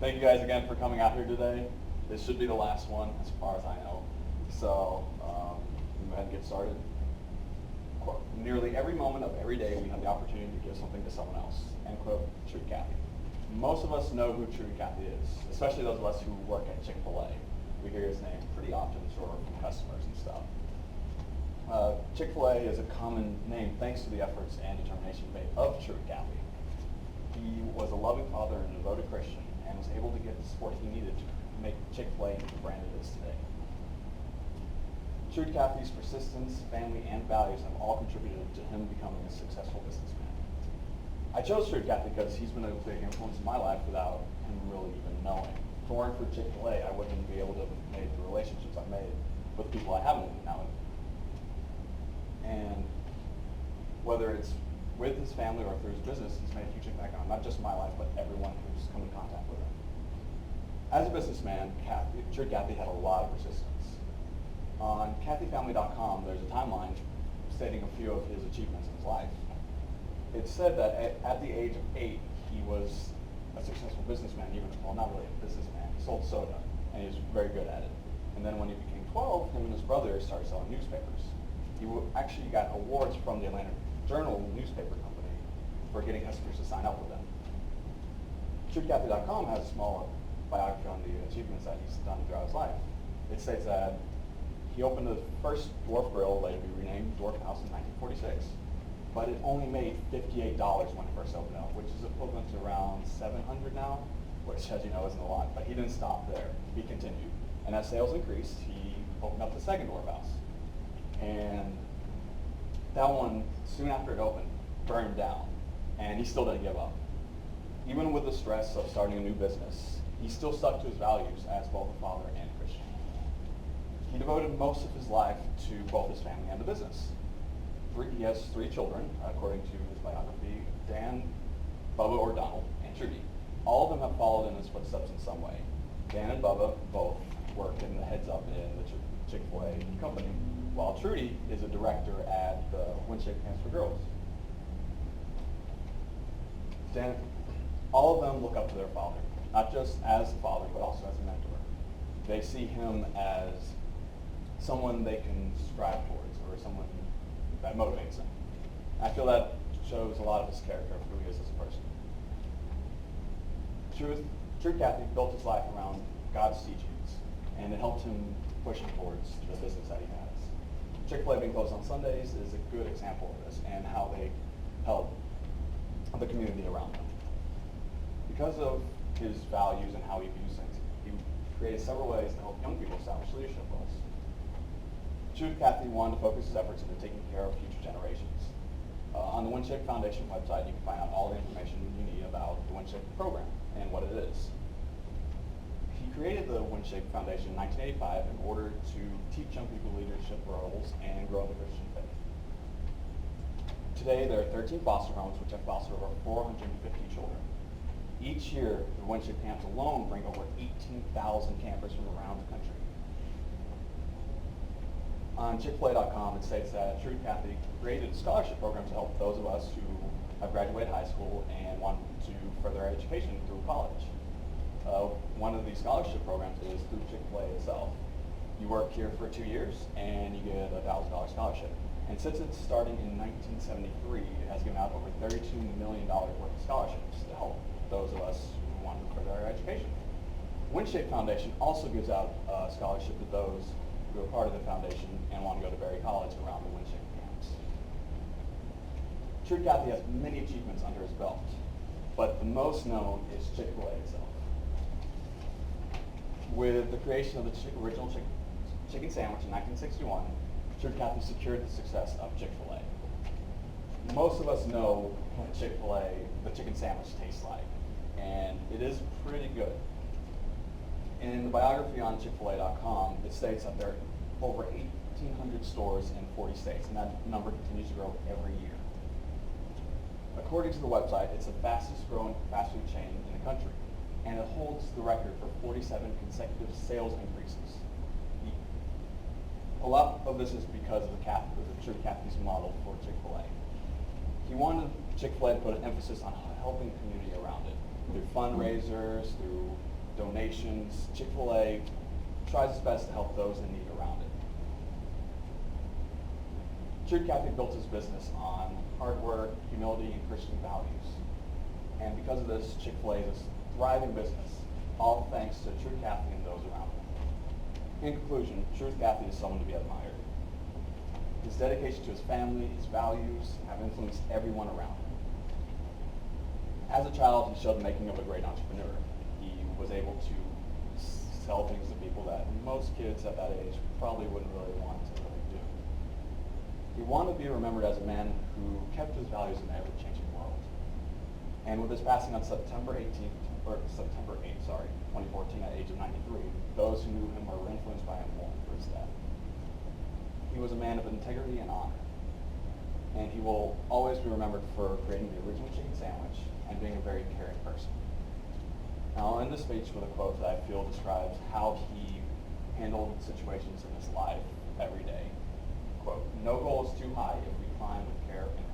Thank you guys again for coming out here today. This should be the last one as far as I know. So we'll go ahead and get started. Quote, nearly every moment of every day we have the opportunity to give something to someone else. End quote, Truett Cathy. Most of us know who Truett Cathy is, especially those of us who work at Chick-fil-A. We hear his name pretty often from customers and stuff. Chick-fil-A is a common name thanks to the efforts and determination of Truett Cathy. He was a loving father and a devoted Christian and was able to get the support he needed to make Chick-fil-A into the brand it is today. Truett Cathy's persistence, family, and values have all contributed to him becoming a successful businessman. I chose Truett Cathy because he's been a big influence in my life without him really even knowing. If it weren't for Chick-fil-A, I wouldn't be able to make the relationships I've made with people I haven't now. And whether it's with his family or through his business, he's made a huge impact on not just my life, but everyone who's come in contact with him. As a businessman, Truett Cathy had a lot of persistence. On cathyfamily.com, there's a timeline stating a few of his achievements in his life. It said that at the age of 8, he was a successful businessman, well, not really a businessman. He sold soda, and he was very good at it. And then when he became 12, him and his brother started selling newspapers. He actually got awards from the Atlanta Journal newspaper company for getting customers to sign up with them. TruettCathy.com has a small biography on the achievements that he's done throughout his life. It states that he opened the first dwarf grill, later to be renamed Dwarf House, in 1946, but it only made $58 when it first opened up, which is equivalent to around $700 now, which, as you know, isn't a lot, but he didn't stop there. He continued. And as sales increased, he opened up the second Dwarf House. And that one, soon after it opened, burned down, and he still didn't give up. Even with the stress of starting a new business, he still stuck to his values as both a father and a Christian. He devoted most of his life to both his family and the business. He has 3 children, according to his biography: Dan, Bubba or Donald, and Trudy. All of them have followed in his footsteps in some way. Dan and Bubba both work in the heads up in the Chick-fil-A company, while Trudy is a director at the Winship Camps for Girls. All of them look up to their father, not just as a father, but also as a mentor. They see him as someone they can strive towards, or someone that motivates them. I feel that shows a lot of his character of who he is as a person. Truett Cathy built his life around God's teachings, and it helped him push him towards the business that he has. Chick-fil-A being closed on Sundays is a good example of this and how they help the community around them. Because of his values and how he views things, he created several ways to help young people establish leadership roles. Truett Cathy wanted to focus his efforts into taking care of future generations. On the Winship Foundation website, you can find out all the information you need about the Winship program and what it is. He created the Winship Foundation in 1985 in order to teach young people leadership roles and grow the Christian faith. Today, there are 13 foster homes which have fostered over 450 children. Each year, the Winship camps alone bring over 18,000 campers from around the country. On Chick-fil-A.com, it states that Truett Cathy created a scholarship program to help those of us who have graduated high school and want to further our education through college. One of these scholarship programs is through Chick-fil-A itself. You work here for 2 years and you get a $1,000 scholarship. And since it's starting in 1973, it has given out over $32 million worth of scholarships to help those of us who want to further our education. Winship Foundation also gives out a scholarship to those who are part of the foundation and want to go to Berry College around the Winship camps. Truett Cathy has many achievements under his belt, but the most known is Chick-fil-A itself. With the creation of the original chicken sandwich in 1961, Truett Cathy secured the success of Chick-fil-A. Most of us know what Chick-fil-A, the chicken sandwich, tastes like, and it is pretty good. In the biography on Chick-fil-A.com, it states that there are over 1,800 stores in 40 states, and that number continues to grow every year. According to the website, it's the fastest growing fast food chain in the country, and it holds the record for 47 consecutive sales increases. A lot of this is because of the Truett Cathy's model for Chick-fil-A. He wanted Chick-fil-A to put an emphasis on helping the community around it. Through fundraisers, through donations, Chick-fil-A tries its best to help those in need around it. Truett Cathy built his business on hard work, humility, and Christian values. And because of this, Chick-fil-A is a thriving business, all thanks to Truett Cathy and those around him. In conclusion, Truett Cathy is someone to be admired. His dedication to his family, his values, have influenced everyone around him. As a child, he showed the making of a great entrepreneur. He was able to sell things to people that most kids at that age probably wouldn't really want to really do. He wanted to be remembered as a man who kept his values in an ever-changing world. And with his passing on September 8th, 2014, at the age of 93, those who knew him or were influenced by him mourned for his death. He was a man of integrity and honor, and he will always be remembered for creating the original chicken sandwich and being a very caring person. Now, I'll end this speech with a quote that I feel describes how he handled situations in his life every day. Quote, "No goal is too high if we climb with care and